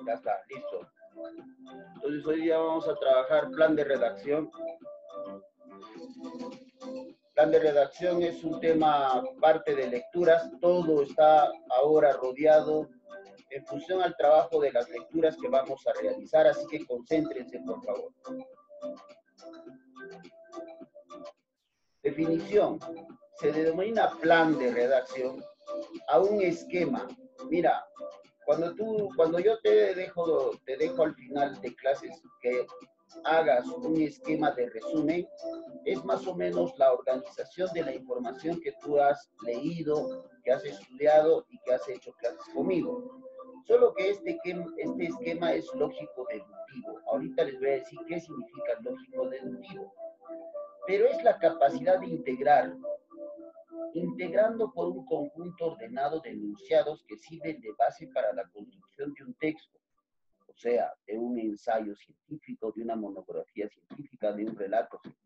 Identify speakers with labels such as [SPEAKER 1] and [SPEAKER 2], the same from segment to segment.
[SPEAKER 1] Ya está, listo. Entonces hoy día vamos a trabajar plan de redacción. Plan de redacción es un tema parte de lecturas. Todo está ahora rodeado en función al trabajo de las lecturas que vamos a realizar, así que concéntrense, por favor. Definición. Se denomina plan de redacción a un esquema. Mira, cuando yo te dejo al final de clases que hagas un esquema de resumen, es más o menos la organización de la información que tú has leído, que has estudiado y que has hecho clases conmigo. Solo que este esquema es lógico-deductivo. Ahorita les voy a decir qué significa lógico-deductivo. Pero es la capacidad de integrar, integrando por un conjunto ordenado de enunciados que sirven de base para la construcción de un texto, o sea, de un ensayo científico, de una monografía científica, de un relato científico,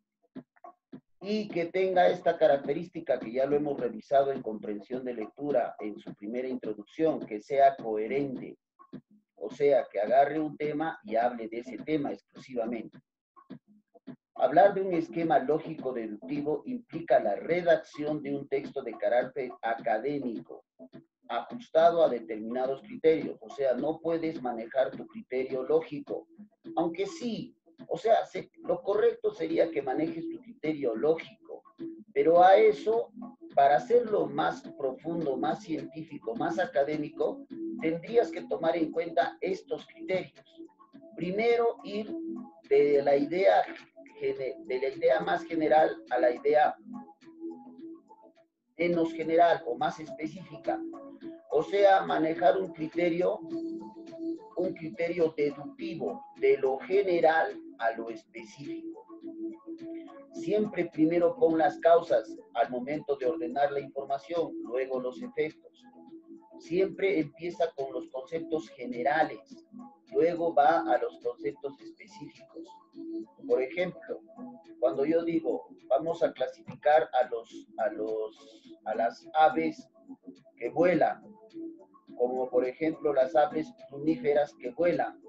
[SPEAKER 1] y que tenga esta característica que ya lo hemos revisado en comprensión de lectura en su primera introducción, que sea coherente, o sea, que agarre un tema y hable de ese tema exclusivamente. Hablar de un esquema lógico-deductivo implica la redacción de un texto de carácter académico, ajustado a determinados criterios. O sea, no puedes manejar tu criterio lógico, aunque sí, o sea, lo correcto sería que manejes tu criterio lógico, pero a eso, para hacerlo más profundo, más científico, más académico, tendrías que tomar en cuenta estos criterios. Primero, ir de la idea más general a la idea menos general o más específica. O sea, manejar un criterio deductivo de lo general a lo específico. Siempre primero pon las causas al momento de ordenar la información, luego los efectos. Siempre empieza con los conceptos generales, luego va a los conceptos específicos. Por ejemplo, cuando yo digo, vamos a clasificar a las aves que vuelan, como por ejemplo las aves plumíferas que vuelan.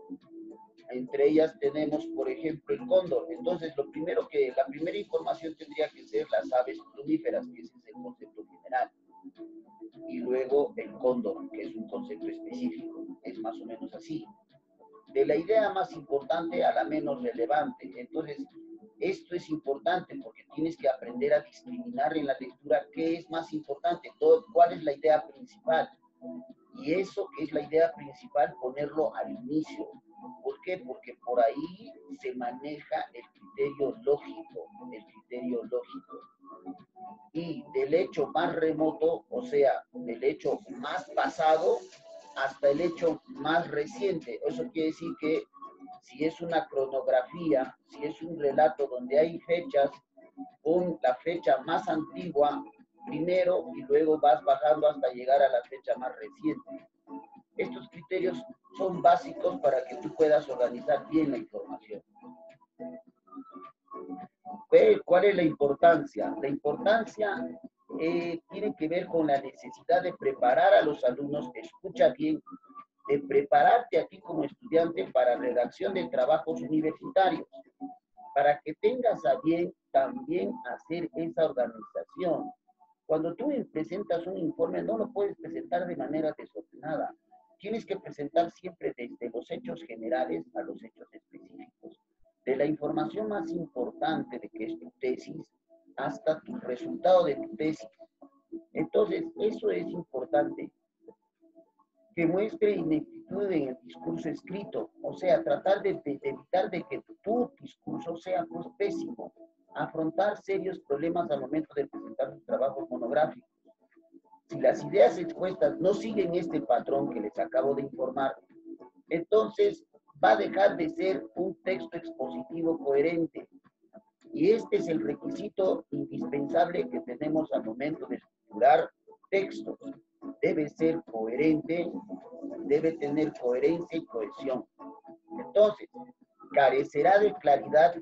[SPEAKER 1] Entre ellas tenemos, por ejemplo, el cóndor. Entonces, la primera información tendría que ser las aves plumíferas, que ese es el concepto general. Y luego el cóndor, que es un concepto específico. Es más o menos así. De la idea más importante a la menos relevante. Entonces, esto es importante porque tienes que aprender a discriminar en la lectura qué es más importante, cuál es la idea principal. Y eso que es la idea principal, ponerlo al inicio. ¿Por qué? Porque por ahí se maneja el criterio lógico, Y del hecho más remoto, o sea, del hecho más pasado, hasta el hecho más reciente. Eso quiere decir que si es una cronografía, si es un relato donde hay fechas, pon la fecha más antigua primero y luego vas bajando hasta llegar a la fecha más reciente. Estos criterios son básicos para que tú puedas organizar bien la información. ¿Cuál es la importancia? La importancia tiene que ver con la necesidad de preparar a los alumnos, escucha bien, de prepararte a ti como estudiante para redacción de trabajos universitarios, para que tengas a bien también hacer esa organización. Cuando tú presentas un informe, no lo puedes presentar de manera desordenada. Tienes que presentar siempre desde los hechos generales a los hechos específicos. De la información más importante de que es tu tesis hasta tu resultado de tu tesis. Entonces, eso es importante. Que muestre ineptitud en el discurso escrito. O sea, tratar de evitar de que tu discurso sea pues pésimo. Afrontar serios problemas al momento de presentar sus trabajos monográficos. Si las ideas expuestas no siguen este patrón que les acabo de informar, entonces va a dejar de ser un texto expositivo coherente. Y este es el requisito indispensable que tenemos al momento de estructurar textos. Debe ser coherente, debe tener coherencia y cohesión. Entonces, carecerá de claridad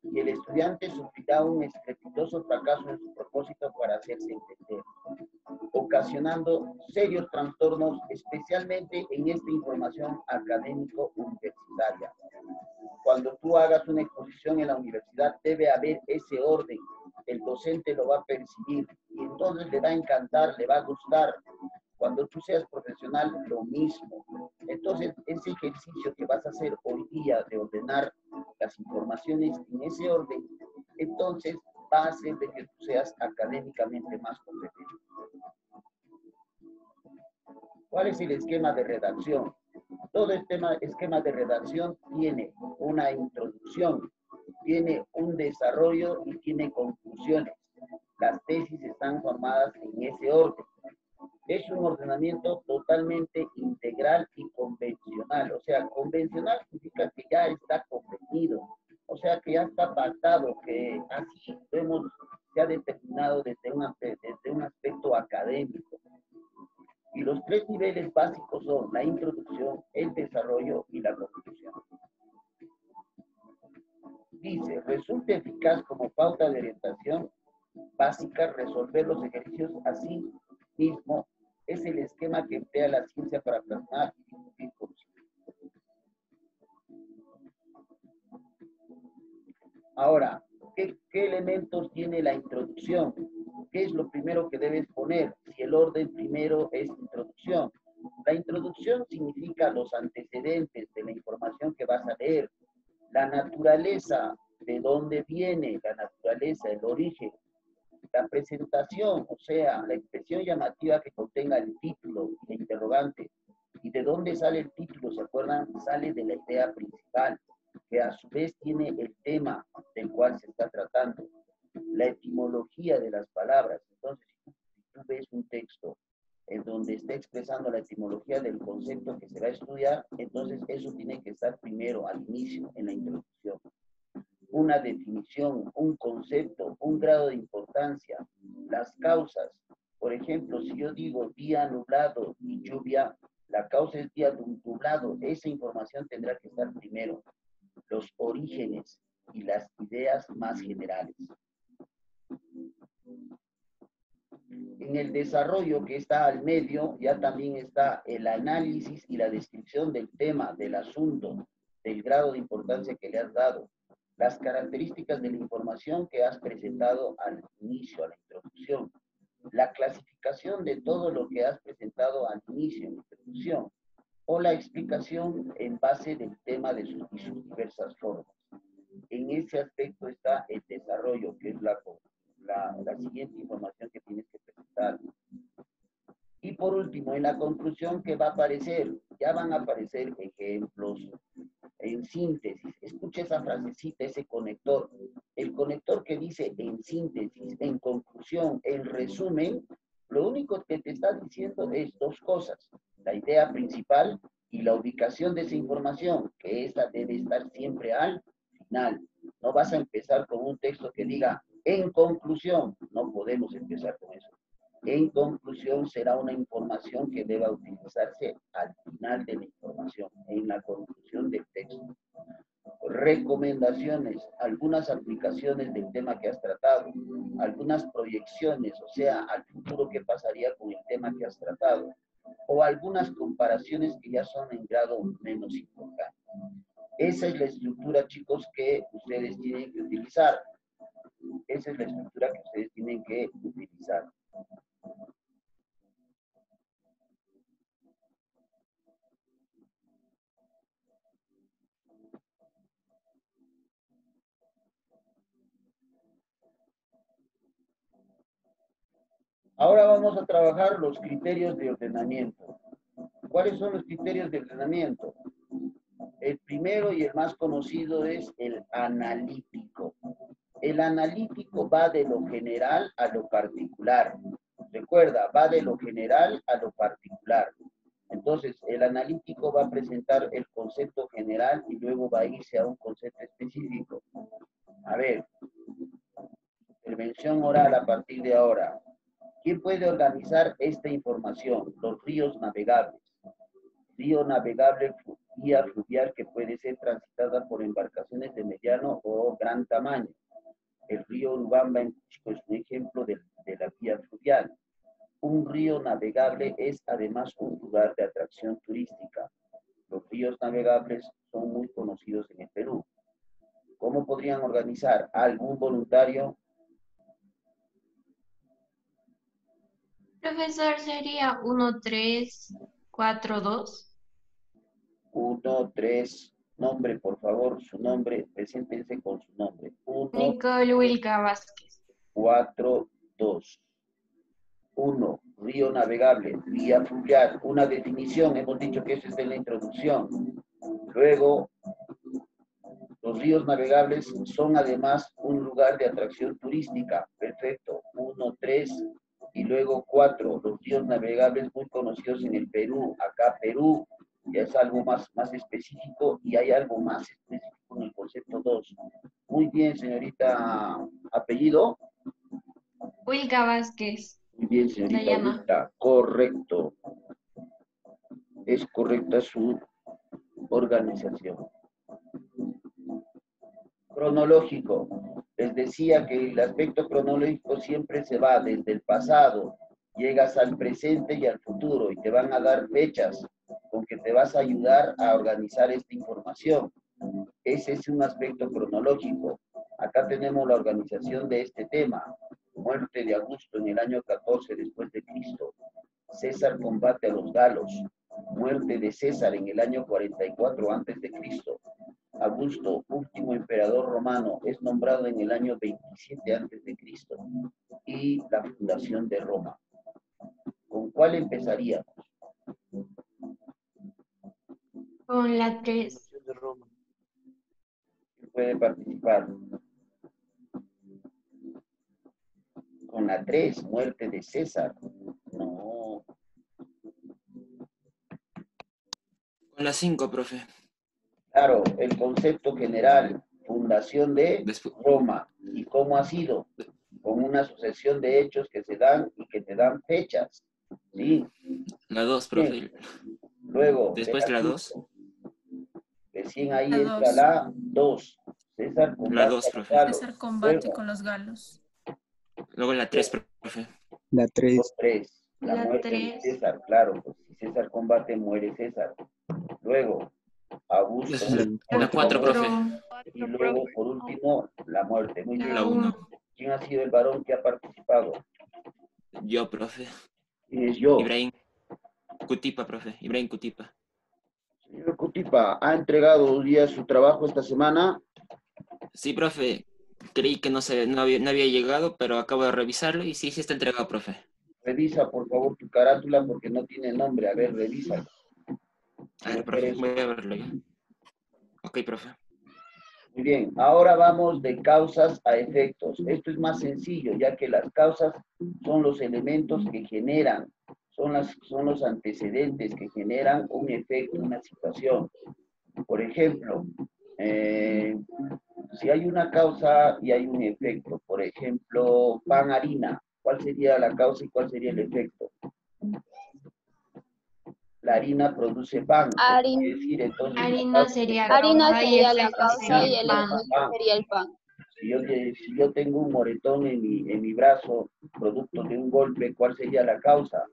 [SPEAKER 1] y el estudiante sufrirá un estrepitoso fracaso en su propósito para hacerse entender. O ocasionando serios trastornos, especialmente en esta información académico-universitaria. Cuando tú hagas una exposición en la universidad, debe haber ese orden. El docente lo va a percibir y entonces le va a encantar, le va a gustar. Cuando tú seas profesional, lo mismo. Entonces, ese ejercicio que vas a hacer hoy día de ordenar las informaciones en ese orden, entonces va a hacer de que tú seas académicamente más competente. ¿Cuál es el esquema de redacción? Todo este esquema de redacción tiene una introducción, tiene un desarrollo y tiene conclusiones. Las tesis están formadas en ese orden. Es un ordenamiento totalmente integral y convencional. O sea, convencional significa que ya está convenido, o sea, que ya está pactado, que así lo hemos ya determinado desde un aspecto académico. Y los tres niveles básicos son la introducción, el desarrollo y la conclusión. Dice, resulta eficaz como pauta de orientación básica resolver los ejercicios así mismo. Es el esquema que emplea la ciencia para plasmar y discutir conocimientos. Ahora, ¿qué elementos tiene la introducción? ¿Qué es lo primero que debes poner? Si el orden primero es introducción. La introducción significa los antecedentes de la información que vas a leer, la naturaleza, de dónde viene, la naturaleza, el origen, la presentación, o sea, la expresión llamativa que contenga el título y la interrogante. ¿Y de dónde sale el título? ¿Se acuerdan? Sale de la idea principal, que a su vez tiene el tema del cual se está tratando. La etimología de las palabras. Entonces, si tú ves un texto en donde está expresando la etimología del concepto que se va a estudiar, entonces eso tiene que estar primero, al inicio, en la introducción. Una definición, un concepto, un grado de importancia, las causas. Por ejemplo, si yo digo día nublado y lluvia, la causa es día nublado. Esa información tendrá que estar primero. Los orígenes y las ideas más generales. En el desarrollo que está al medio, ya también está el análisis y la descripción del tema, del asunto, del grado de importancia que le has dado, las características de la información que has presentado al inicio, a la introducción, la clasificación de todo lo que has presentado al inicio, en la introducción, o la explicación en base del tema de sus diversas formas. En ese aspecto está el desarrollo, que es la siguiente información que tienes que presentar. Y por último, en la conclusión que va a aparecer, ya van a aparecer ejemplos, en síntesis. Escucha esa frasecita, ese conector. El conector que dice en síntesis, en conclusión, en resumen, lo único que te está diciendo es dos cosas. La idea principal y la ubicación de esa información, que esta debe estar siempre al final. No vas a empezar con un texto que diga en conclusión. No podemos empezar con eso. En conclusión, será una información que deba utilizarse al final de la información, en la conclusión del texto. Recomendaciones, algunas aplicaciones del tema que has tratado, algunas proyecciones, o sea, al futuro qué pasaría con el tema que has tratado, o algunas comparaciones que ya son en grado menos importante. Esa es la estructura, chicos, que ustedes tienen que utilizar. Esa es la estructura que ustedes tienen que utilizar. Ahora vamos a trabajar los criterios de ordenamiento. ¿Cuáles son los criterios de ordenamiento? El primero y el más conocido es el analítico. El analítico va de lo general a lo particular. Recuerda, va de lo general a lo particular. Entonces, el analítico va a presentar el concepto general y luego va a irse a un concepto específico. A ver, intervención oral a partir de ahora. ¿Quién puede organizar esta información? Los ríos navegables. Río navegable, vía fluvial que puede ser transitada por embarcaciones de mediano o gran tamaño. El río Urubamba en Cusco es un ejemplo de la vía fluvial. Un río navegable es además un lugar de atracción turística. Los ríos navegables son muy conocidos en el Perú. ¿Cómo podrían organizar algún voluntario?
[SPEAKER 2] Profesor, sería 1342.
[SPEAKER 1] 1, 3, nombre, por favor, su nombre, preséntense con su nombre. 1,
[SPEAKER 2] Nicole Wilca Vázquez.
[SPEAKER 1] 4, 2. 1. Río navegable, vía fluvial. Una definición, hemos dicho que eso es en la introducción. Luego, los ríos navegables son además un lugar de atracción turística. Perfecto. 1, 3. Y luego 4. Los ríos navegables muy conocidos en el Perú. Acá Perú ya es algo más específico y hay algo más específico en el concepto 2. Muy bien, señorita. ¿Apellido?
[SPEAKER 2] Wilca Vázquez.
[SPEAKER 1] Muy bien, señorita
[SPEAKER 2] Dayana.
[SPEAKER 1] Wilka. Correcto. Es correcta su organización. Cronológico. Les decía que el aspecto cronológico siempre se va desde el pasado, llegas al presente y al futuro y te van a dar fechas con que te vas a ayudar a organizar esta información. Ese es un aspecto cronológico. Acá tenemos la organización de este tema. Muerte de Augusto en el año 14 después de Cristo. César combate a los galos. Muerte de César en el año 44 antes de Cristo. Augusto, último emperador romano, es nombrado en el año 27 antes de Cristo. Y la fundación de Roma. ¿Con cuál empezaríamos?
[SPEAKER 2] Con la 3.
[SPEAKER 1] Fundación de Roma. ¿Quién puede participar? Con la 3, muerte de César. No.
[SPEAKER 3] Con la 5, profe.
[SPEAKER 1] Claro, el concepto general, fundación de
[SPEAKER 3] Después,
[SPEAKER 1] Roma. ¿Y cómo ha sido? Con una sucesión de hechos que se dan y que te dan fechas. ¿Sí?
[SPEAKER 3] la 2,
[SPEAKER 1] Bien.
[SPEAKER 3] profe.
[SPEAKER 1] Luego, de
[SPEAKER 3] Después
[SPEAKER 1] la
[SPEAKER 3] de la 2,
[SPEAKER 1] 5, recién ahí
[SPEAKER 4] La
[SPEAKER 1] entra
[SPEAKER 4] 2.
[SPEAKER 1] la 2. César
[SPEAKER 3] la
[SPEAKER 1] combate
[SPEAKER 3] 2,
[SPEAKER 1] a los
[SPEAKER 3] profe.
[SPEAKER 1] galos.
[SPEAKER 4] César combate
[SPEAKER 1] Luego,
[SPEAKER 4] con los galos.
[SPEAKER 3] Luego la 3, profe.
[SPEAKER 5] La 3.
[SPEAKER 1] 3. La
[SPEAKER 2] La
[SPEAKER 1] muerte de
[SPEAKER 2] 3.
[SPEAKER 1] César, claro, pues si César combate, muere César. Luego, Augusto.
[SPEAKER 3] La 4, profe.
[SPEAKER 1] Y luego, por último, la muerte. Muy bien.
[SPEAKER 3] La 1.
[SPEAKER 1] ¿Quién ha sido el varón que ha participado?
[SPEAKER 3] Yo, profe.
[SPEAKER 1] ¿Quién es yo?
[SPEAKER 3] Ibrahim Cutipa, profe. Ibrahim Cutipa.
[SPEAKER 1] Señor Cutipa, ¿ha entregado hoy día su trabajo esta semana?
[SPEAKER 3] Sí, profe. Creí que no había llegado, pero acabo de revisarlo y sí está entregado, profe.
[SPEAKER 1] Revisa, por favor, tu carátula porque no tiene nombre. A ver, revisa.
[SPEAKER 3] A ver, profe, voy a verlo ya. Ok, profe.
[SPEAKER 1] Muy bien, ahora vamos de causas a efectos. Esto es más sencillo, ya que las causas son los elementos que generan, son los antecedentes que generan un efecto, una situación. Por ejemplo, si hay una causa y hay un efecto, por ejemplo, pan-harina, ¿cuál sería la causa y cuál sería el efecto? La harina produce pan. Es decir, entonces,
[SPEAKER 2] Harina sería
[SPEAKER 6] Harina
[SPEAKER 2] causa y
[SPEAKER 6] sería la
[SPEAKER 2] efecto
[SPEAKER 6] causa y
[SPEAKER 2] sería
[SPEAKER 6] el
[SPEAKER 2] pan.
[SPEAKER 6] efecto sería el pan.
[SPEAKER 1] Si yo tengo un moretón en mi brazo, producto de un golpe, ¿cuál sería la causa?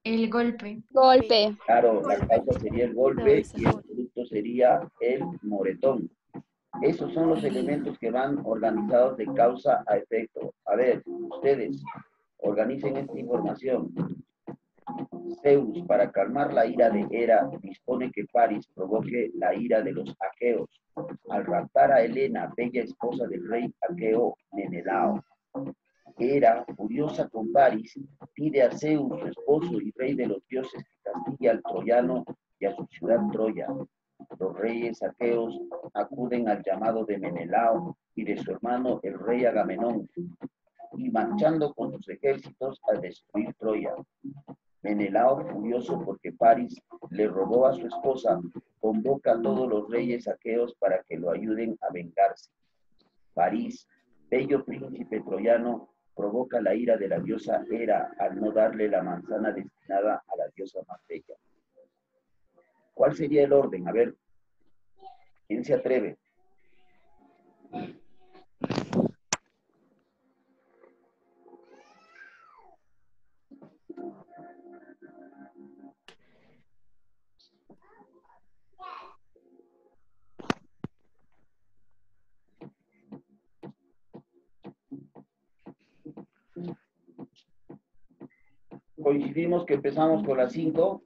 [SPEAKER 2] El golpe.
[SPEAKER 6] Golpe.
[SPEAKER 1] Claro, la causa sería el golpe y el producto sería el moretón. Esos son los elementos que van organizados de causa a efecto. A ver, ustedes, organicen esta información. Zeus, para calmar la ira de Hera, dispone que París provoque la ira de los aqueos, al raptar a Helena, bella esposa del rey aqueo Menelao. Hera, furiosa con París, pide a Zeus, su esposo y rey de los dioses, que castigue al troyano y a su ciudad Troya. Los reyes aqueos acuden al llamado de Menelao y de su hermano el rey Agamenón, y marchando con sus ejércitos a destruir Troya. Menelao, furioso porque París le robó a su esposa, convoca a todos los reyes aqueos para que lo ayuden a vengarse. París, bello príncipe troyano, provoca la ira de la diosa Hera al no darle la manzana destinada a la diosa más bella. ¿Cuál sería el orden? A ver, ¿quién se atreve? Coincidimos que empezamos con la 5.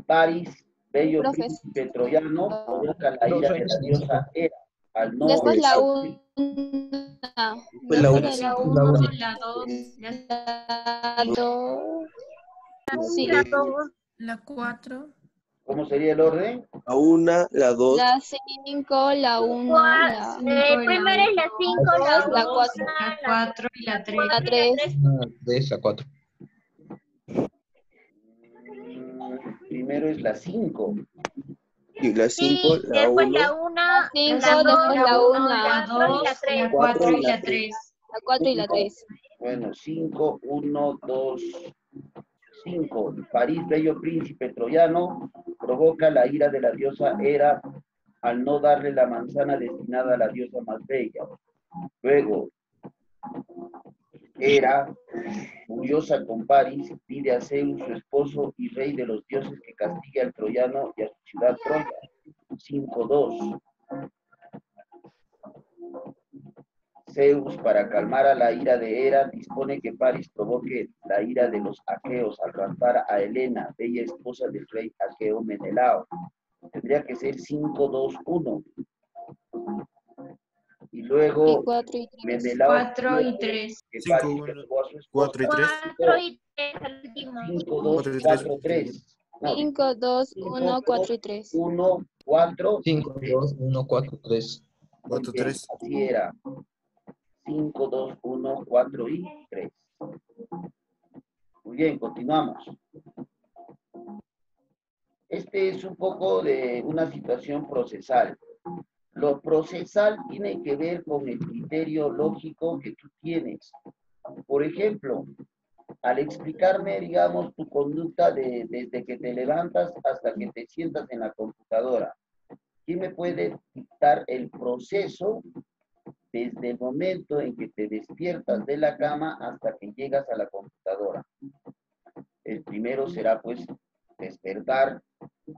[SPEAKER 1] París, bello
[SPEAKER 4] Profesor.
[SPEAKER 1] príncipe troyano, provoca la ira de la diosa Hera. Al no
[SPEAKER 4] Después la
[SPEAKER 1] reproducir.
[SPEAKER 4] 1.
[SPEAKER 5] Fue la
[SPEAKER 4] Después
[SPEAKER 5] una.
[SPEAKER 4] de la
[SPEAKER 2] La
[SPEAKER 4] 1.
[SPEAKER 2] 1, la 2,
[SPEAKER 4] La 2. Sí.
[SPEAKER 6] La 4.
[SPEAKER 1] ¿Cómo sería el orden?
[SPEAKER 5] La 1, la 2,
[SPEAKER 4] La 5, la 1, la
[SPEAKER 2] primero es la 5,
[SPEAKER 4] la 2, la 4,
[SPEAKER 2] la 4 y la 3.
[SPEAKER 4] la 3.
[SPEAKER 7] De esa 4.
[SPEAKER 1] Primero es la 5.
[SPEAKER 5] y la 5, la 1,
[SPEAKER 4] 5,
[SPEAKER 2] La
[SPEAKER 4] después la 1,
[SPEAKER 2] la 2, la 4 y la 3.
[SPEAKER 4] la 4 y la 3.
[SPEAKER 1] Bueno, 5, 1, 2, 5. París, bello príncipe troyano, provoca la ira de la diosa Hera al no darle la manzana destinada a la diosa más bella. Luego, Hera, furiosa con París, pide a Zeus, su esposo y rey de los dioses, que castigue al troyano y a su ciudad Troya. 5-2. Zeus, para calmar a la ira de Hera, dispone que París provoque la ira de los aqueos al raptar a Helena, bella esposa del rey aqueo Menelao. Tendría que ser 5-2-1. Y luego
[SPEAKER 4] Y 4 y 3.
[SPEAKER 1] Menelao
[SPEAKER 2] 4 y 3.
[SPEAKER 1] que
[SPEAKER 8] 5,
[SPEAKER 1] París
[SPEAKER 8] 1,
[SPEAKER 1] persuadió a su esposa.
[SPEAKER 8] 4 y 3.
[SPEAKER 1] 5, 2, 4, 3.
[SPEAKER 4] 5, 2, 1, 4 y 3.
[SPEAKER 1] 1, 4,
[SPEAKER 7] 5, 2, 1, 4, 3.
[SPEAKER 8] 4, 3.
[SPEAKER 1] así era. 5, 2, 1, 4 y 3. Muy bien, continuamos. Este es un poco de una situación procesal. Lo procesal tiene que ver con el criterio lógico que tú tienes. Por ejemplo, al explicarme, digamos, tu conducta desde que te levantas hasta que te sientas en la computadora, ¿quién me puede dictar el proceso desde el momento en que te despiertas de la cama hasta que llegas a la computadora? El primero será, pues, despertar.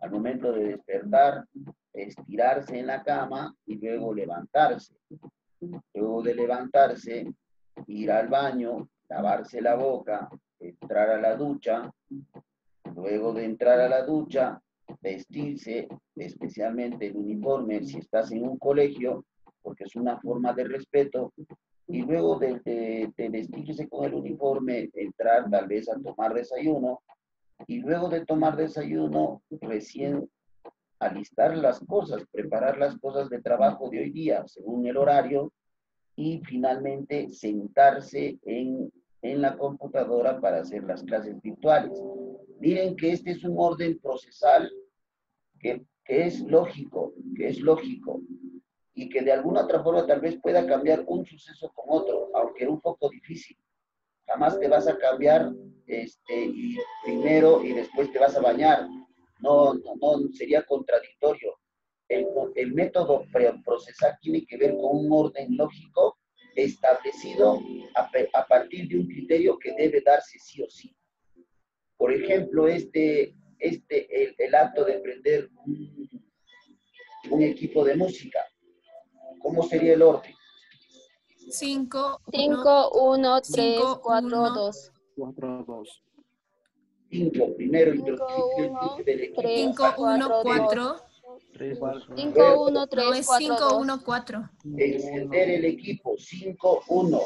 [SPEAKER 1] Al momento de despertar, estirarse en la cama y luego levantarse. Luego de levantarse, ir al baño, lavarse la boca, entrar a la ducha. Luego de entrar a la ducha, vestirse, especialmente el uniforme, si estás en un colegio, porque es una forma de respeto. Y luego de vestirse con el uniforme, entrar tal vez a tomar desayuno. Y luego de tomar desayuno, recién alistar las cosas, preparar las cosas de trabajo de hoy día, según el horario, y finalmente sentarse en la computadora para hacer las clases virtuales. Miren que este es un orden procesal que es lógico, y que de alguna otra forma tal vez pueda cambiar un suceso con otro, aunque un poco difícil. Jamás te vas a cambiar y primero y después te vas a bañar. No, sería contradictorio. El método procesal tiene que ver con un orden lógico establecido a partir de un criterio que debe darse sí o sí. Por ejemplo, el acto de prender un equipo de música. ¿Cómo sería el orden?
[SPEAKER 6] 5,
[SPEAKER 4] 5, 1, 3,
[SPEAKER 6] 5,
[SPEAKER 4] 4,
[SPEAKER 6] 1,
[SPEAKER 4] 2.
[SPEAKER 8] 4, 2.
[SPEAKER 1] 5. Primero
[SPEAKER 4] 5,
[SPEAKER 1] introducir el
[SPEAKER 4] 1,
[SPEAKER 1] nombre del equipo.
[SPEAKER 4] 3,
[SPEAKER 6] 5, 1,
[SPEAKER 4] 4, 2.
[SPEAKER 6] 4.
[SPEAKER 8] 3, 2, 1.
[SPEAKER 4] 5, 1,
[SPEAKER 6] No,
[SPEAKER 4] 3,
[SPEAKER 6] es
[SPEAKER 4] 4,
[SPEAKER 6] 5,
[SPEAKER 4] 2.
[SPEAKER 6] 1, 4.
[SPEAKER 1] Encender el equipo. 5, 1.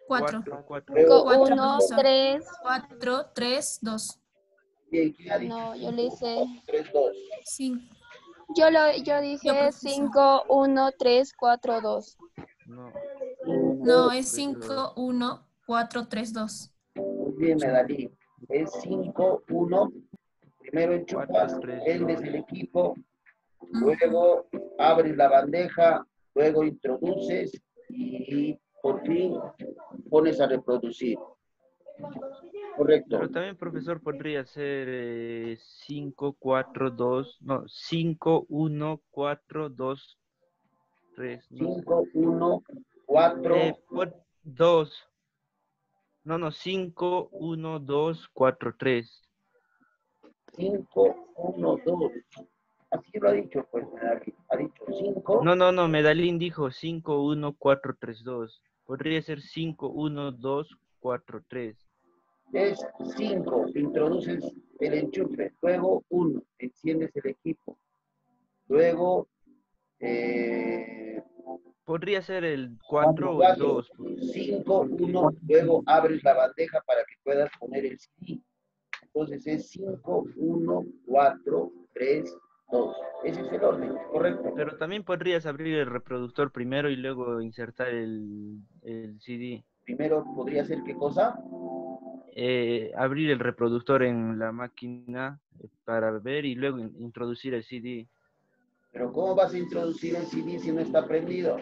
[SPEAKER 6] 4.
[SPEAKER 4] 5,
[SPEAKER 6] 4,
[SPEAKER 4] 1,
[SPEAKER 6] profesor.
[SPEAKER 4] 3.
[SPEAKER 6] 4, 3, 2.
[SPEAKER 1] Bien, ¿quién ha dicho?
[SPEAKER 4] No, yo le hice.
[SPEAKER 1] 3, 2.
[SPEAKER 4] Yo
[SPEAKER 6] Yo,
[SPEAKER 4] dije
[SPEAKER 6] profesor.
[SPEAKER 4] 5, 1, 3, 4, 2.
[SPEAKER 6] No, es 5, 1, 4, 3, 2.
[SPEAKER 1] Muy bien, Medalí. Es 5, 1. Primero enchufas, prendes el equipo, luego abres la bandeja, luego introduces y por fin pones a reproducir. Correcto.
[SPEAKER 9] Pero también, profesor, podría ser 5, 4, 2, no, 5, 1, 4, 2, 3, no.
[SPEAKER 1] 5, 1, 4.
[SPEAKER 9] 2. No, 5, 1, 2, 4, 3.
[SPEAKER 1] 5, 1, 2. Así lo ha dicho, pues, Medalí. Ha dicho 5.
[SPEAKER 9] No, Medalín dijo 5, 1, 4, 3, 2. Podría ser 5, 1, 2, 4, 3.
[SPEAKER 1] Es 5, introduces el enchufe. Luego 1, enciendes el equipo. Luego
[SPEAKER 9] Podría ser el 4 o el
[SPEAKER 1] 4,
[SPEAKER 9] 2.
[SPEAKER 1] 5, 1, luego abres la bandeja para que puedas poner el CD. Entonces es 5, 1, 4, 3, 2. Ese es el orden, correcto.
[SPEAKER 9] Pero también podrías abrir el reproductor primero y luego insertar el CD.
[SPEAKER 1] Primero podría ser ¿qué cosa?
[SPEAKER 9] Abrir el reproductor en la máquina para ver y luego introducir el CD.
[SPEAKER 1] Pero ¿cómo vas a introducir el CD si no está prendido?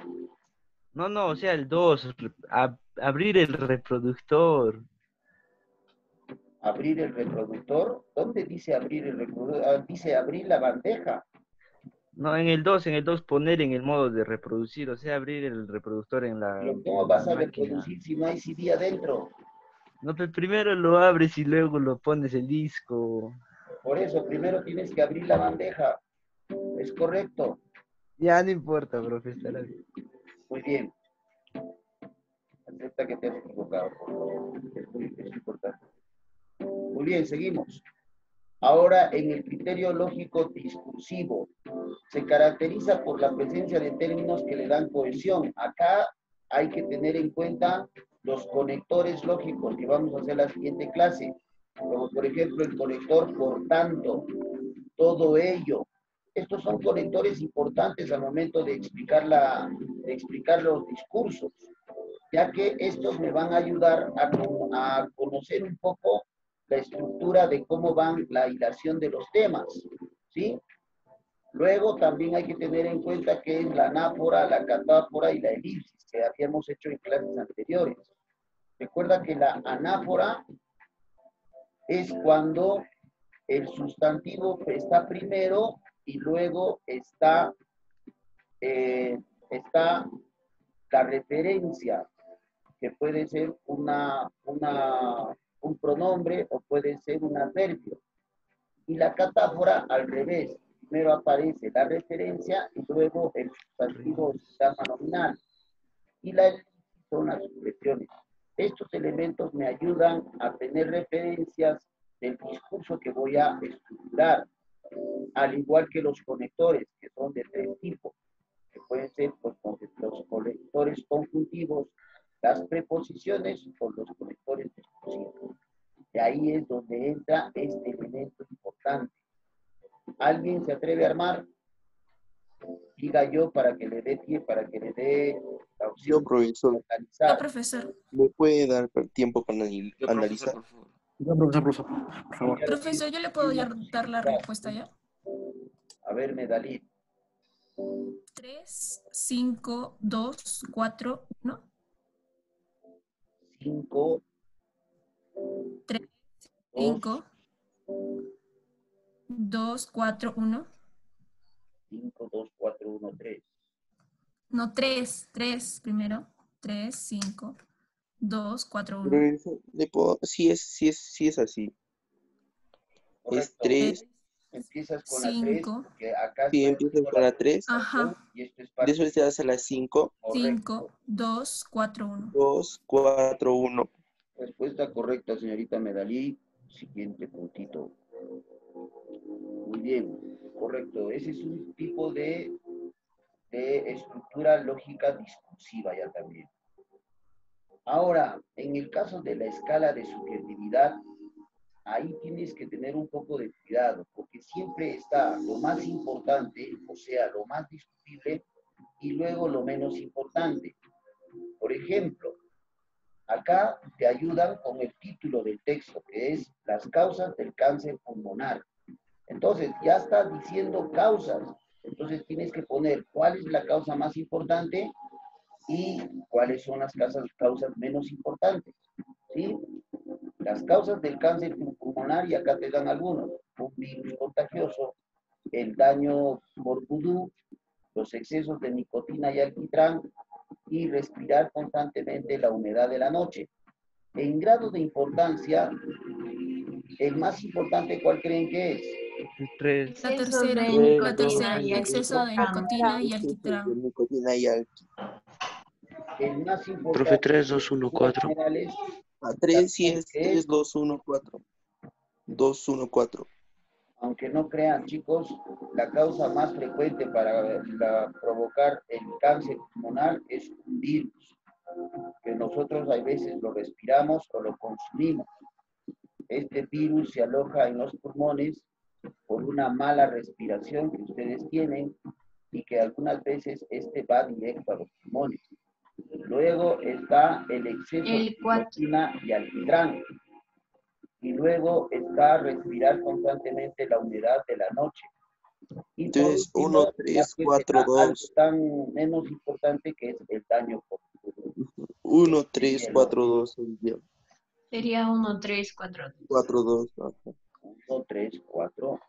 [SPEAKER 9] No, o sea, el 2, abrir el reproductor.
[SPEAKER 1] ¿Abrir el reproductor? ¿Dónde dice abrir el reproductor? Ah, dice abrir la bandeja.
[SPEAKER 9] No, en el 2 poner en el modo de reproducir, o sea, abrir el reproductor en la
[SPEAKER 1] Pero ¿cómo vas a
[SPEAKER 9] máquina.
[SPEAKER 1] reproducir si no hay CD adentro?
[SPEAKER 9] No, pero primero lo abres y luego lo pones el disco.
[SPEAKER 1] Por eso, primero tienes que abrir la bandeja. ¿Es correcto?
[SPEAKER 9] Ya no importa, profe, estará bien.
[SPEAKER 1] Muy bien. Acepta que te has equivocado, por favor. Es importante. Muy bien, seguimos. Ahora, en el criterio lógico discursivo, se caracteriza por la presencia de términos que le dan cohesión. Acá hay que tener en cuenta los conectores lógicos que vamos a hacer la siguiente clase. Como por ejemplo el conector por tanto, todo ello. Estos son conectores importantes al momento de explicar los discursos, ya que estos me van a ayudar a conocer un poco la estructura de cómo van la hilación de los temas, ¿sí? Luego también hay que tener en cuenta que es la anáfora, la catáfora y la elipsis, que habíamos hecho en clases anteriores. Recuerda que la anáfora es cuando el sustantivo está primero y luego está la referencia, que puede ser un pronombre o puede ser un adverbio. Y la catáfora al revés. Primero aparece la referencia y luego el sustantivo se llama nominal. Y la elipsis son las sujeciones. Estos elementos me ayudan a tener referencias del discurso que voy a estructurar, al igual que los conectores, que son de 3 tipos, que pueden ser pues, los conectores conjuntivos, las preposiciones o los conectores discursivos. De ahí es donde entra este elemento importante. ¿Alguien se atreve a armar? Diga yo para que le dé pie, para que le dé la opción.
[SPEAKER 5] Yo, profesor.
[SPEAKER 6] No,
[SPEAKER 1] Analizar.
[SPEAKER 6] profesor.
[SPEAKER 5] ¿Me puede dar tiempo para
[SPEAKER 3] Yo,
[SPEAKER 5] analizar?
[SPEAKER 3] profesor, por favor.
[SPEAKER 8] No, profesor, por favor.
[SPEAKER 6] Profesor, ¿yo le puedo dar la respuesta ya?
[SPEAKER 1] A ver, Medalí.
[SPEAKER 6] 3, 5, 2, 4, 1.
[SPEAKER 1] 5,
[SPEAKER 6] 3, 5, 2, 4, 1.
[SPEAKER 1] 5, 2, 4, 1, 3.
[SPEAKER 6] No, 3 primero. 3, 5, 2, 4, 1.
[SPEAKER 5] Profesor, sí es así.
[SPEAKER 1] Correcto.
[SPEAKER 5] Es 3.
[SPEAKER 1] Empiezas con la 3,
[SPEAKER 6] 5.
[SPEAKER 1] porque acá
[SPEAKER 5] Sí,
[SPEAKER 1] está
[SPEAKER 5] empiezas con la 3.
[SPEAKER 6] Ajá.
[SPEAKER 1] y esto es parte.
[SPEAKER 5] Después te das a la 5,
[SPEAKER 6] 5, 2, 4, 1.
[SPEAKER 5] 2, 4, 1.
[SPEAKER 1] Respuesta correcta, señorita Medalí. Siguiente puntito. Muy bien, correcto. Ese es un tipo de estructura lógica discursiva ya también. Ahora, en el caso de la escala de subjetividad, ahí tienes que tener un poco de cuidado, porque siempre está lo más importante, o sea, lo más discutible, y luego lo menos importante. Por ejemplo, acá te ayudan con el título del texto, que es Las causas del cáncer pulmonar. Entonces, ya estás diciendo causas. Entonces, tienes que poner cuál es la causa más importante y cuáles son las causas menos importantes. ¿Sí? Las causas del cáncer pulmonar, y acá te dan algunos. Un virus contagioso, el daño por vudú, los excesos de nicotina y alquitrán, y respirar constantemente la humedad de la noche. En grado de importancia, el más importante, ¿cuál creen que es?
[SPEAKER 9] 3.
[SPEAKER 6] La tercera, exceso de nicotina y alquitrán.
[SPEAKER 5] Nicotina y alquitrán.
[SPEAKER 1] El más importante.
[SPEAKER 8] Profe, 3, 2, 1, 4.
[SPEAKER 1] Generales,
[SPEAKER 5] A 3 sí
[SPEAKER 1] Sabemos
[SPEAKER 5] es
[SPEAKER 1] que
[SPEAKER 5] 3, 2, 1, 4. 2, 1, 4.
[SPEAKER 1] aunque no crean, chicos, la causa más frecuente para provocar el cáncer pulmonar es un virus, que nosotros a veces lo respiramos o lo consumimos. Este virus se aloja en los pulmones por una mala respiración que ustedes tienen y que algunas veces va directo a los pulmones. Luego está el exceso de nicotina y alquitrán. Y luego está respirar constantemente la humedad de la noche. Y por
[SPEAKER 5] Entonces,
[SPEAKER 1] último,
[SPEAKER 5] 1, 3,
[SPEAKER 1] ya
[SPEAKER 5] 4,
[SPEAKER 1] pues, algo
[SPEAKER 5] 2.
[SPEAKER 1] tan menos importante que es el daño por
[SPEAKER 5] 1, 3, 4, 2.
[SPEAKER 2] Sería 1, 3, 4, 2.
[SPEAKER 5] 4, 2.
[SPEAKER 1] 1, 3, 4,